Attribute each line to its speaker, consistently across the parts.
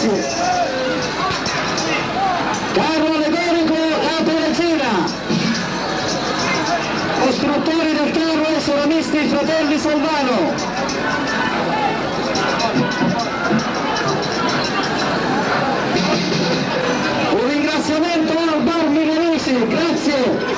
Speaker 1: grazie. Carro allegorico Lato Regina. Costruttori del carro e ceramisti Fratelli Salvano. Un ringraziamento al Bar Milanesi, grazie.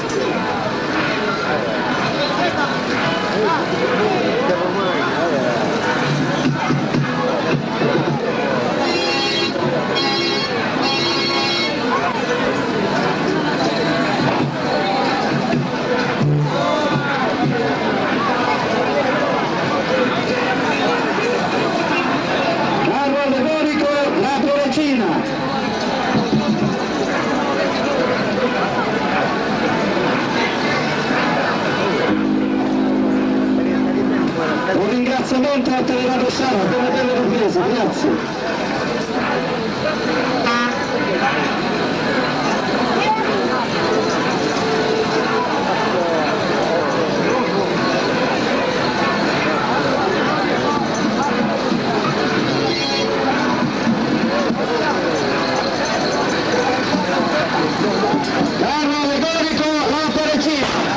Speaker 1: Carro allegorico Lato Regina. Un ringraziamento a Teleradio Sara, per le belle riprese, grazie. Carro allegorico Lato Regina.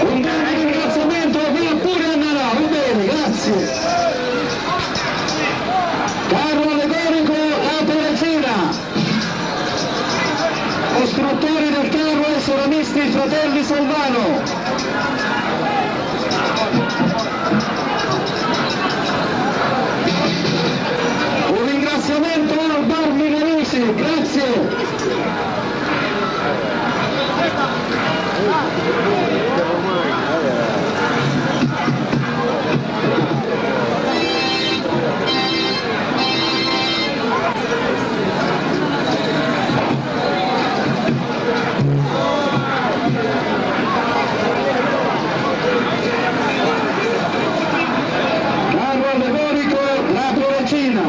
Speaker 1: Un grande ringraziamento va pure a Narà, va bene, grazie. Carro allegorico Lato Regina. Costruttori del carro e ceramisti Fratelli Salvano. Un ringraziamento al Bar Milanesi, grazie. Carro allegorico Lato Regina.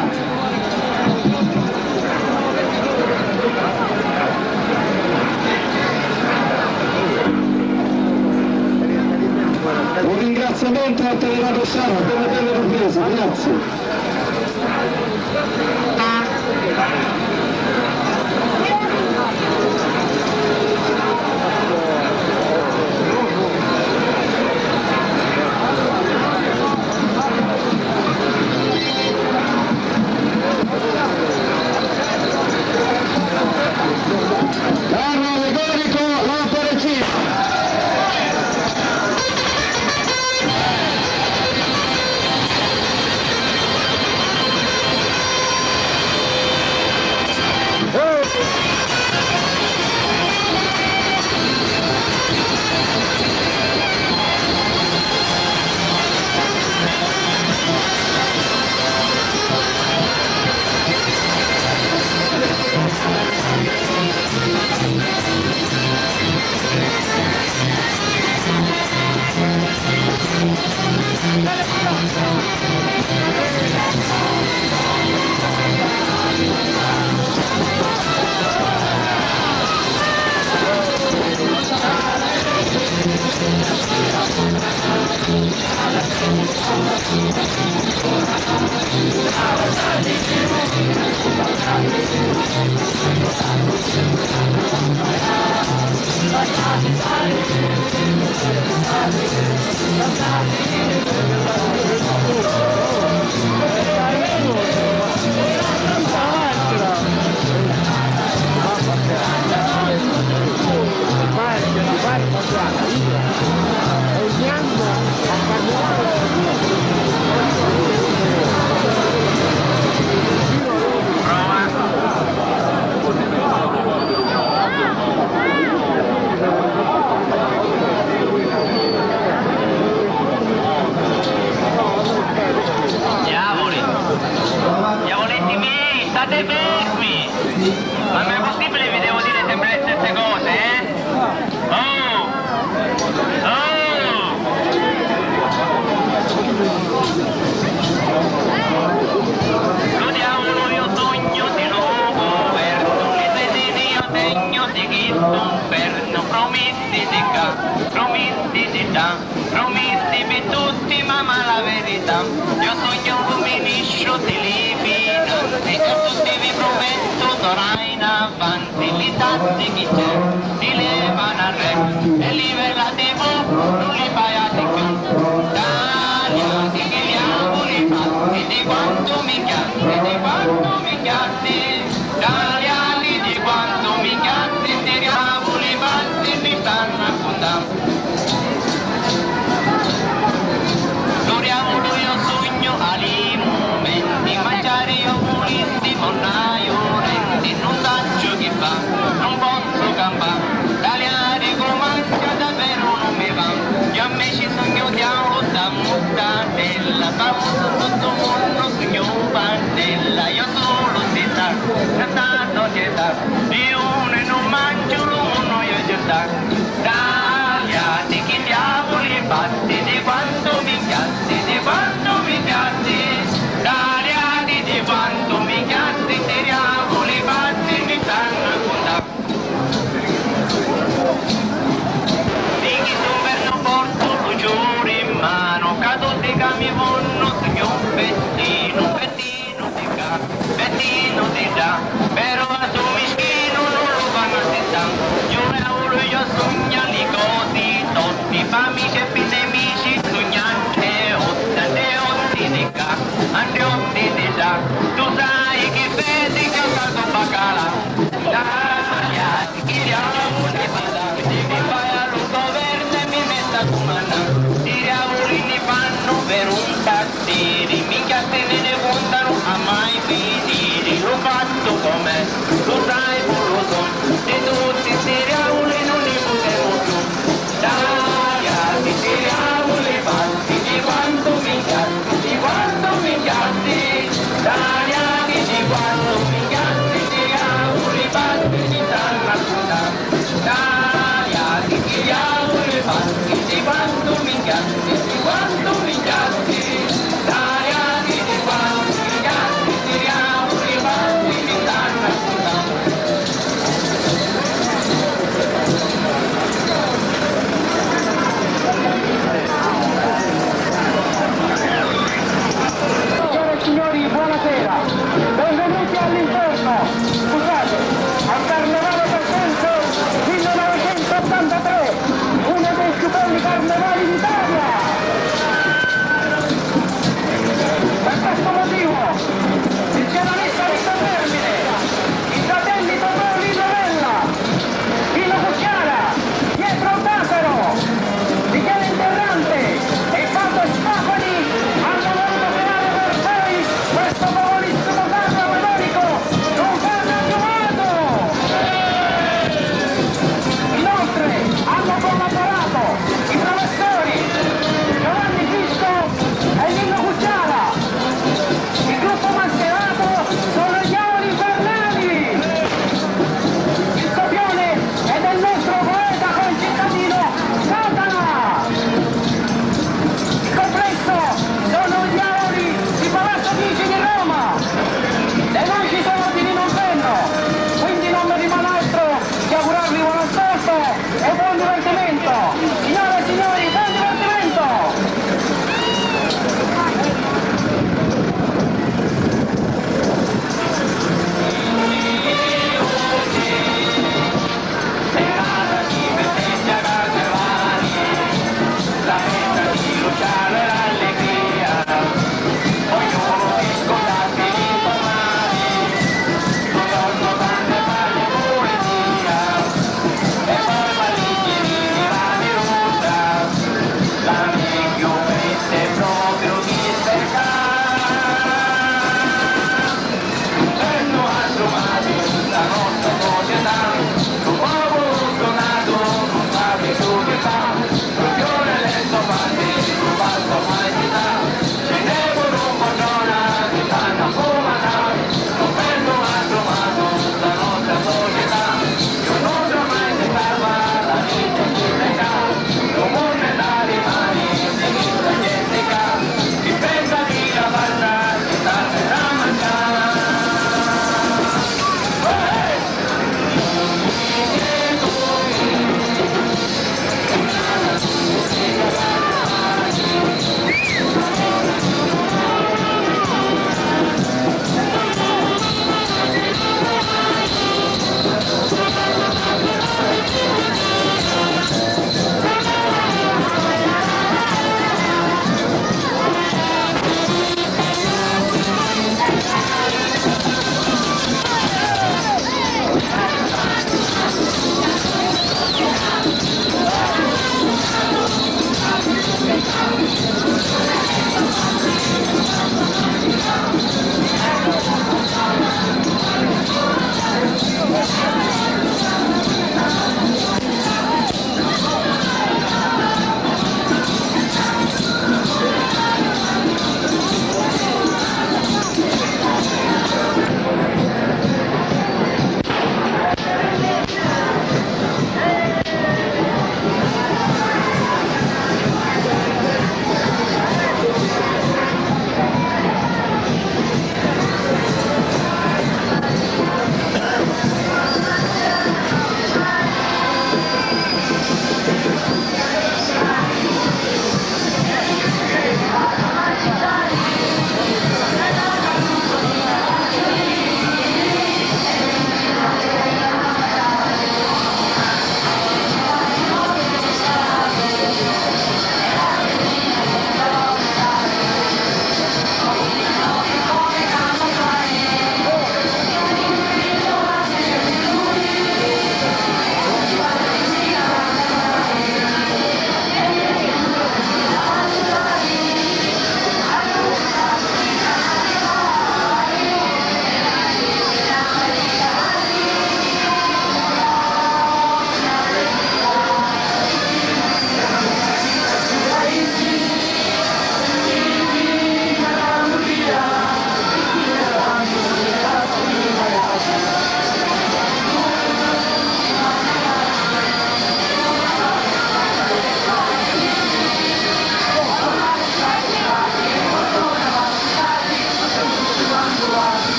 Speaker 1: Un ringraziamento a Teleradio Sara, per le belle riprese, grazie. Carro allegorico Lato Regina.
Speaker 2: Diavoletti miei, state fermi! Ma non è possibile vi devo dire sempre le stesse cose, eh? Oh! Oh! Lo diavolo io sogno di nuovo verso le sedine io segno di Cristo un perno, prometti di qua, prometti di là, prometti per tutti ma la verità, io sogno un ministro di Libino e a tutti vi prometto d'ora in avanti li tassi chi c'è, li levano al re e li velate voi, non li pagate più, tagliati che li avoli fatti di quanto mi chiatti, di quanto mi chiatti, tagliati di quanto mi chiatti, di diavoli fatti mi stanno raccontando. Ali momenti mangiare io pulisti fornaio rendi non saggio chi fa non posso campare tagliare come mangia davvero non mi va io a me ci sogno diavolo da mortadella famoso tutto mondo sogno pannella io solo si sa cantato c'è da io non mangio l'uno io c'è da tagliati chi diavoli fatti di quanto mi chiatti di quanto mi chiatti tagliati di quanto mi chiatti tiriamo li fatti mi stanno raccontando di chi soverno porto lo giuro in mano caduti che mi vanno sugli un pettino di qua pettino di là però a tu mischino non lo fanno a io sogno li cose tutti amici e nemici sognante otti di qua andiotti di là tu sai che vedi che ho stato bacala tagliati che diavolo ne vada mi fai allo governo e mi metta a comandare i diavoli ne fanno per un tastiere minchia se ne contano a mai finire lo fatto com'è lo sai lo so di tutti sti diavoli non li potevo più tagliati sti diavoli fatti di quanto mi chiatti di quanto mi chiatti tagliati di quanto mi chiatti sti diavoli fatti mi stanno raccontando tagliati sti diavoli fatti di quanto mi chiatti di quanto mi chiatti tagliati di quanto mi chiatti sti diavoli fatti mi stanno raccontando.
Speaker 1: Signori, buonasera, benvenuti all'interno, scusate, al Carnevale Pacenzo 1983, uno dei più belli carnevali d'Italia!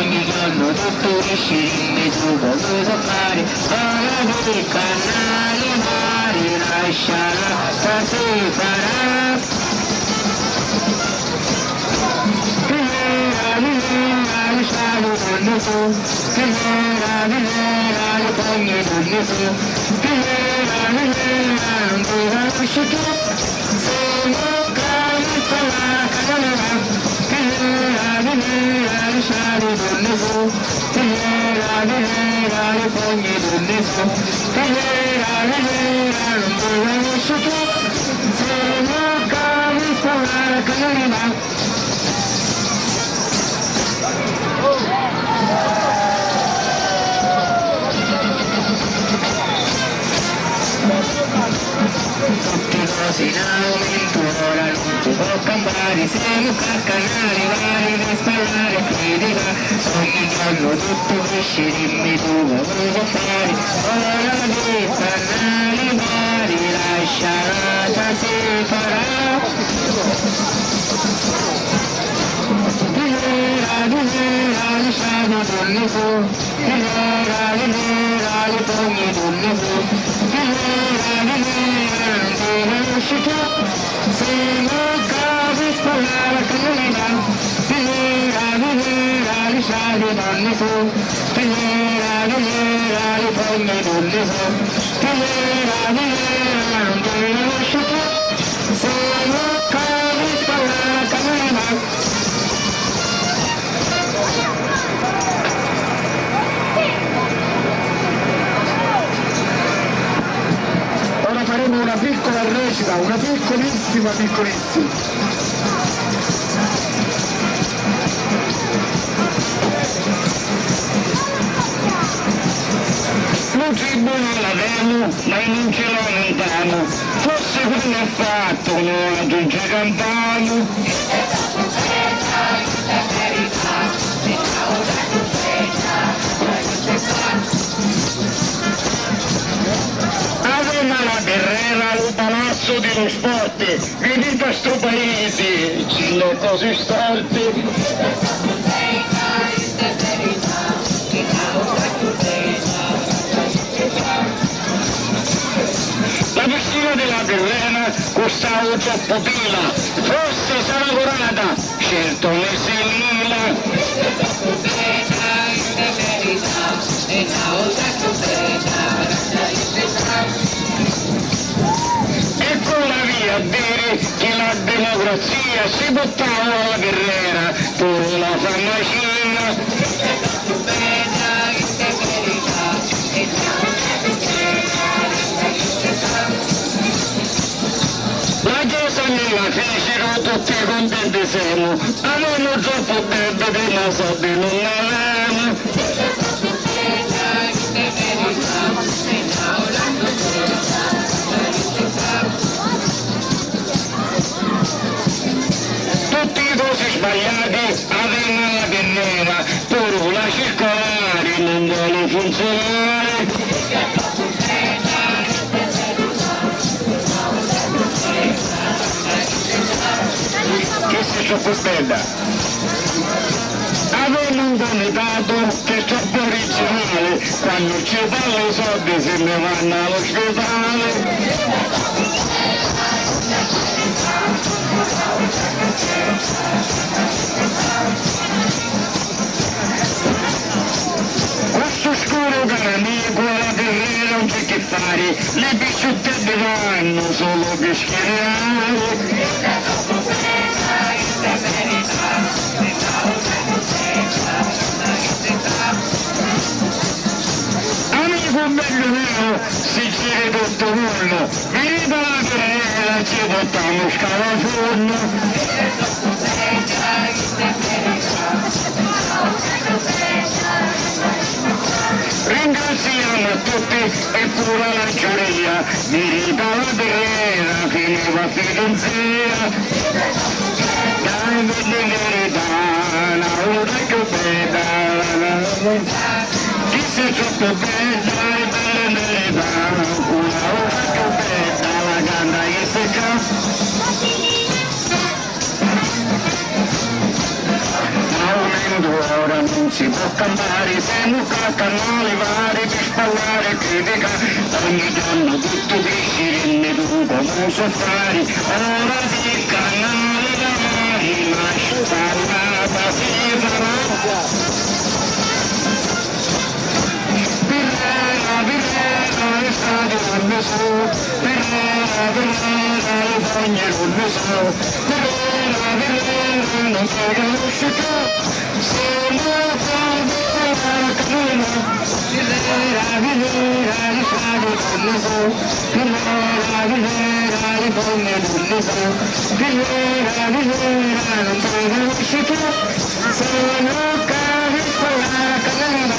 Speaker 2: ogni giorno tutto riuscirmi tu come so fare, ora del canale mare, lasciala, si farà. Lascialo donne su, che vera, le pogni donne su, che vera, non ti lasci tu, se non cani sarà canalera, che vera, lascialo donne su, che vera, le pogni donne su, che vera, non ti lasci tu, se non cani sarà canalera. Tutti così in aumento, ora non ti può campare, siamo a canale, vari da spallare, critica, ogni giorno tutto cresce, dimmi tu come può fare, ora di canale, vari, lasciala, si farà. Lasciamo donne su, che vera, le pogni donne su, che vera, non ti lasci tu, se non capi spallare canalina, che vera, lasciamo donne su, che vera, le pogni donne su, che vera, non ti lasci tu, se non capi spallare canalina.
Speaker 1: Ora faremo una piccola recita, una piccolissima.
Speaker 2: Lo tribunale l'avevo, ma non ce lo lontano, forse quello ha fatto, non la giunge campano. Aveva la Guerrera, il palazzo dello sport, venite a sto paese, ci le cose storte. La piscina della Guerrera costava troppo pila, forse sarà curata, certo messe in lila. Ecco la via a dire che la democrazia si buttava alla Guerrera per la farmacina. La chiesa nella fecero tutti contenti siamo, avevamo troppo debiti ma soldi non avevamo. Tutti i cosi sbagliati avevano alla Guerrera, pure la circolare non vuole funzionare. Che sei troppo bella? Avevo un comitato che è troppo originale, quando ci danno i soldi se ne vanno all'ospedale. Questo scuro caro amico, la Guerrera non c'è che fare, le picciuttette vanno solo per schierare. Amico bello mio, si gira tutto quello, venite alla Guerrera, ci portiamo scalaforno. Ringraziamo a tutti e pure la giuria, merita la Guerrera, finiva fidanzia. Dai, verità, la ora che bella, chi sei troppo bella, verità, una ora che bella, la canta che si canta. Ora non
Speaker 1: si può cantare, se mucca canale vari per spallare e critica, ogni giorno tutto pesci ne tu come soffrari, ora di canale vari, ma spallata si farà. Pirrera, l'estate non lo so, Pirrera, le fogne non lo so, Pirrera, non ti conosci più, se non fai la canina, Pirrera, l'estate non lo so, Pirrera, le fogne non lo so, Pirrera, non ti conosci più, se non fai la canina.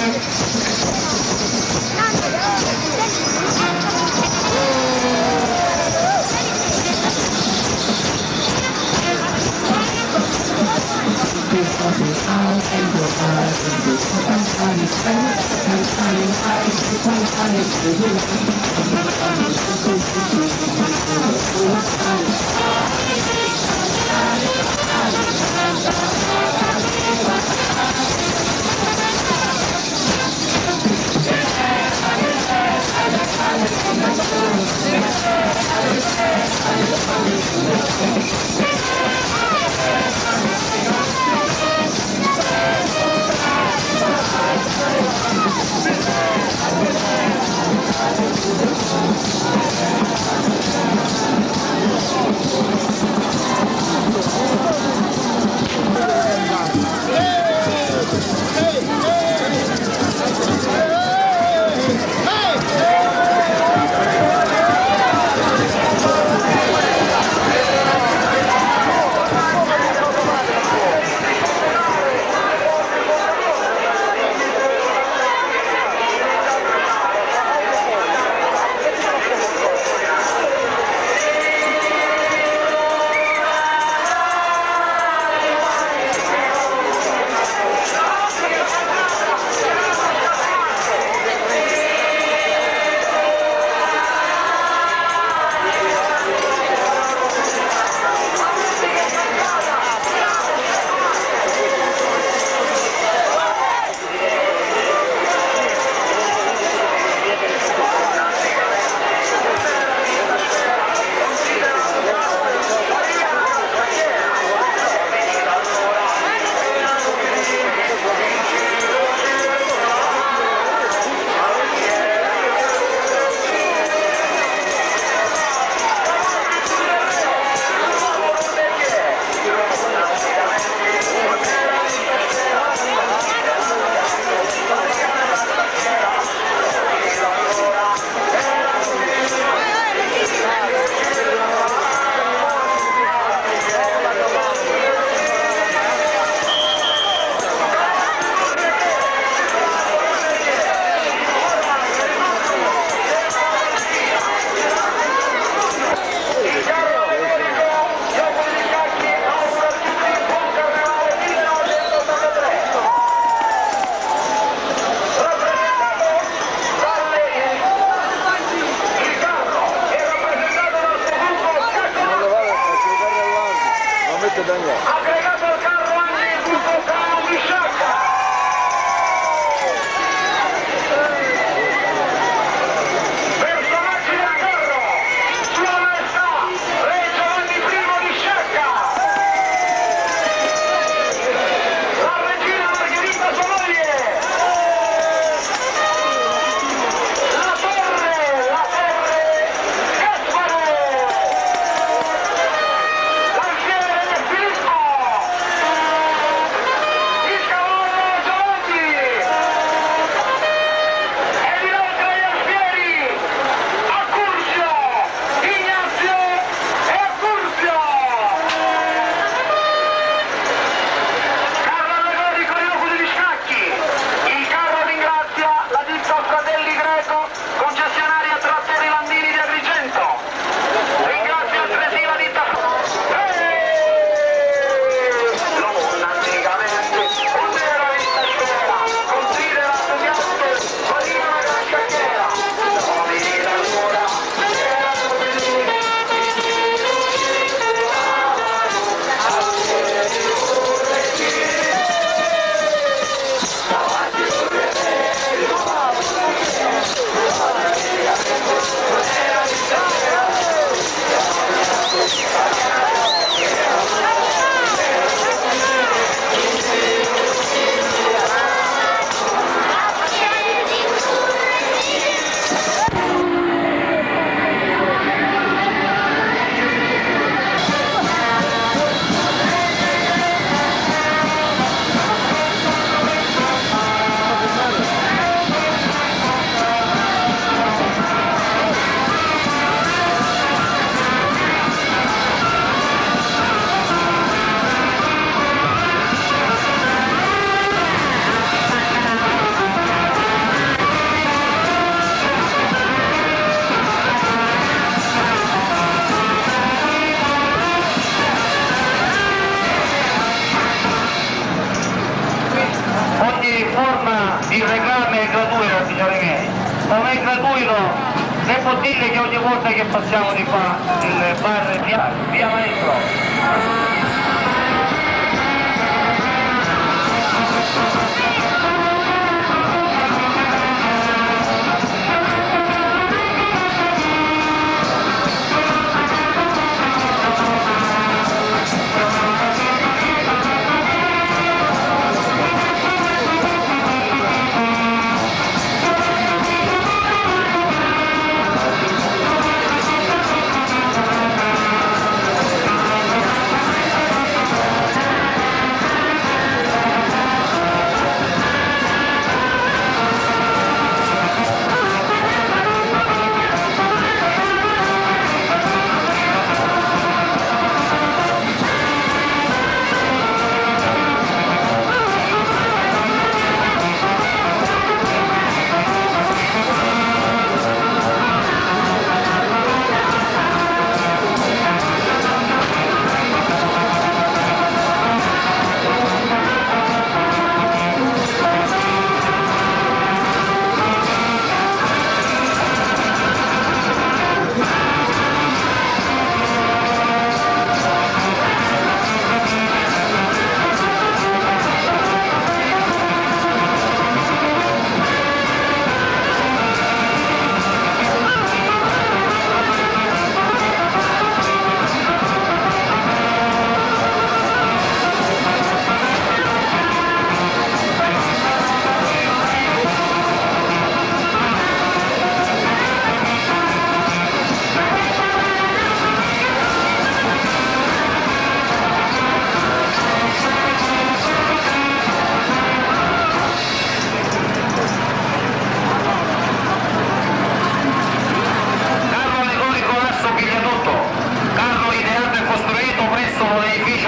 Speaker 2: il reclamo è gratuito, signori miei, non è gratuito, se può dire che ogni volta che passiamo di qua il bar è piano, via maestro.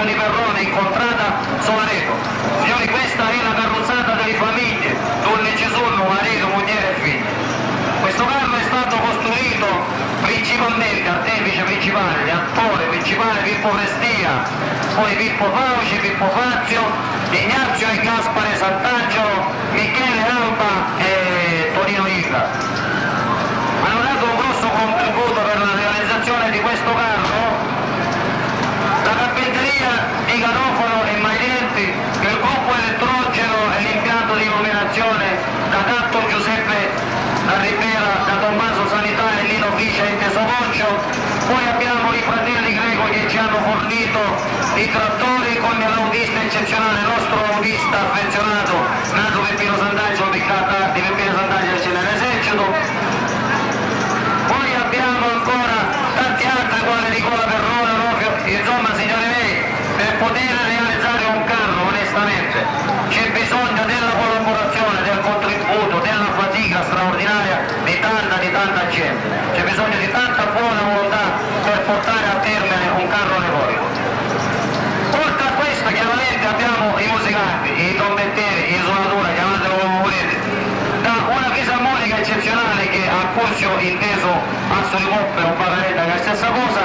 Speaker 2: Di Perrone incontrata Solareto. Signori, questa è la carrozzata delle famiglie, donne ci sono, marito, moglie e figli. Questo carro è stato costruito principalmente, artefice principale, attore principale Pippo Prestia, poi Pippo Fauci, Pippo Fazio, Ignazio e Gaspare Sant'Angelo, Michele Alba e Tonino Ica. Hanno dato un grosso contributo per la realizzazione di questo carro. La carpenteria di Garofalo e Maglienti, il gruppo elettrogeno e l'impianto di illuminazione da Catto Giuseppe da Ribera, da Tommaso Sanità e Lino Ficia in Tesococcio, poi abbiamo i fratelli Greco che ci hanno fornito i trattori con l'autista eccezionale, il nostro autista affezionato, nato Peppino Sant'Angelo di Peppino Sant'Angelo c'è nell'esercito. Poi abbiamo ancora tanti altri quali Nicola Perrone, insomma signori miei, per poter realizzare un carro onestamente c'è bisogno della collaborazione, del contributo, della fatica straordinaria di tanta gente, c'è bisogno di tanta buona volontà per portare a termine un carro allegorico. Oltre a questo chiaramente abbiamo i musicanti, i trombettieri, i suonatori, chiamatelo come volete, da una fisarmonica eccezionale che ha Curzio inteso Asso di Moppe o Barretta che è la stessa cosa,